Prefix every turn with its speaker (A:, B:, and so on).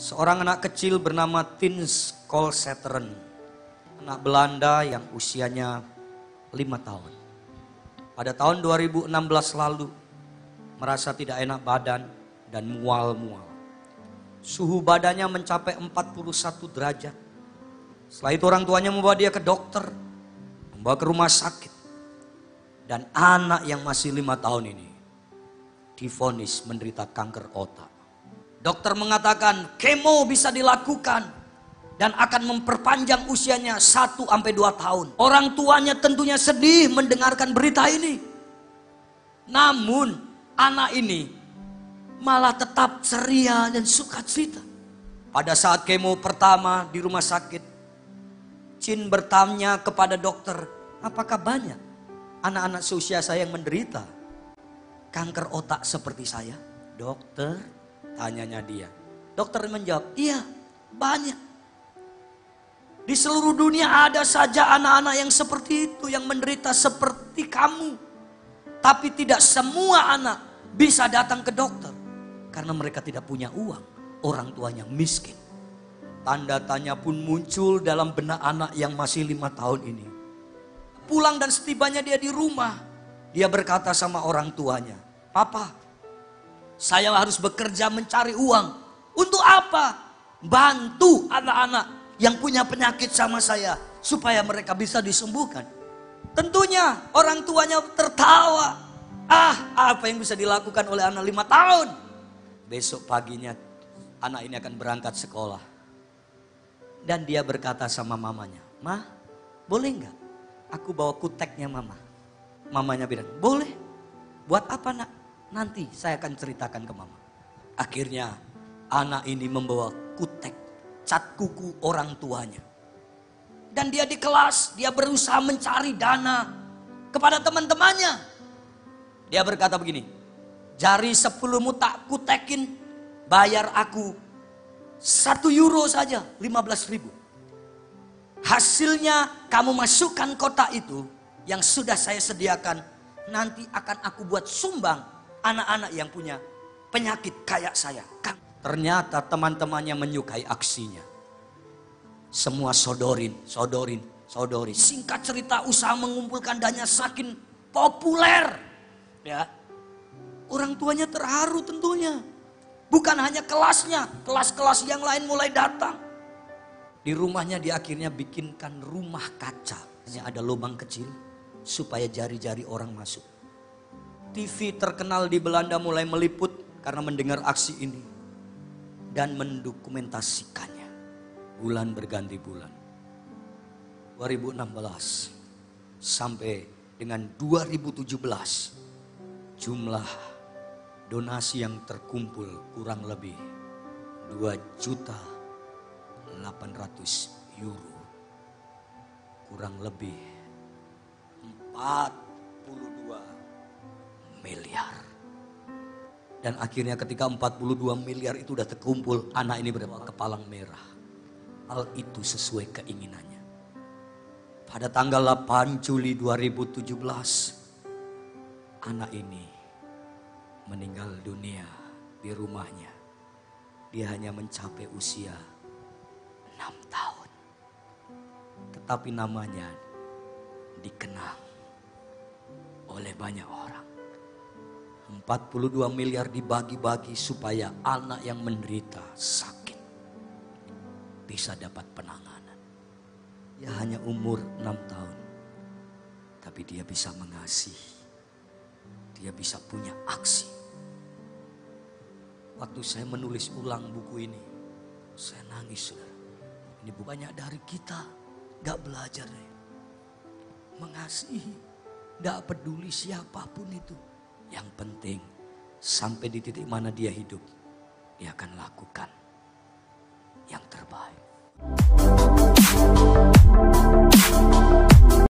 A: Seorang anak kecil bernama Tins Kolseteren, anak Belanda yang usianya 5 tahun. Pada tahun 2016 lalu, merasa tidak enak badan dan mual-mual. Suhu badannya mencapai 41 derajat. Setelah itu orang tuanya membawa dia ke dokter, membawa ke rumah sakit. Dan anak yang masih 5 tahun ini divonis menderita kanker otak. Dokter mengatakan kemo bisa dilakukan dan akan memperpanjang usianya 1-2 tahun. Orang tuanya tentunya sedih mendengarkan berita ini. Namun anak ini malah tetap ceria dan sukacita. Pada saat kemo pertama di rumah sakit, Chin bertanya kepada dokter, apakah banyak anak-anak seusia saya yang menderita kanker otak seperti saya? Dokter, tanyanya dia. Dokter menjawab, iya banyak. Di seluruh dunia ada saja anak-anak yang seperti itu, yang menderita seperti kamu. Tapi tidak semua anak bisa datang ke dokter. Karena mereka tidak punya uang, orang tuanya miskin. Tanda tanya pun muncul dalam benak anak yang masih 5 tahun ini. Pulang dan setibanya dia di rumah, dia berkata sama orang tuanya, Papa, saya harus bekerja mencari uang. Untuk apa? Bantu anak-anak yang punya penyakit sama saya, supaya mereka bisa disembuhkan. Tentunya orang tuanya tertawa. Apa yang bisa dilakukan oleh anak 5 tahun? Besok paginya anak ini akan berangkat sekolah. Dan dia berkata sama mamanya, Ma, boleh nggak aku bawa kuteknya mama? Mamanya bilang, boleh. Buat apa nak? Nanti saya akan ceritakan ke mama. Akhirnya anak ini membawa kutek, cat kuku orang tuanya. Dan dia di kelas, dia berusaha mencari dana kepada teman-temannya. Dia berkata begini, jari 10-mu tak kutekin, bayar aku 1 euro saja, 15.000. Hasilnya kamu masukkan kotak itu yang sudah saya sediakan, nanti akan aku buat sumbang anak-anak yang punya penyakit kayak saya. Ternyata teman-temannya menyukai aksinya. Semua sodorin. Singkat cerita, usaha mengumpulkan dana saking populer. Ya, orang tuanya terharu tentunya. Bukan hanya kelasnya, kelas-kelas yang lain mulai datang. Di rumahnya dia akhirnya bikinkan rumah kaca. Ada lubang kecil supaya jari-jari orang masuk. TV terkenal di Belanda mulai meliput karena mendengar aksi ini. Dan mendokumentasikannya. Bulan berganti bulan. 2016 sampai dengan 2017. Jumlah donasi yang terkumpul kurang lebih 2.800.000 euro. Kurang lebih 42 miliar. Dan akhirnya ketika 42 miliar itu sudah terkumpul, anak ini berbawa kepalang merah. Hal itu sesuai keinginannya. Pada tanggal 8 Juli 2017, anak ini meninggal dunia di rumahnya. Dia hanya mencapai usia 6 tahun. Tetapi namanya dikenang oleh banyak orang. 42 miliar dibagi-bagi supaya anak yang menderita sakit bisa dapat penanganan. Dia hanya umur 6 tahun. Tapi dia bisa mengasihi. Dia bisa punya aksi. Waktu saya menulis ulang buku ini, saya nangis, saudara. Ini banyak dari kita gak belajar mengasihi, gak peduli siapapun itu. Yang penting sampai di titik mana dia hidup, dia akan lakukan yang terbaik.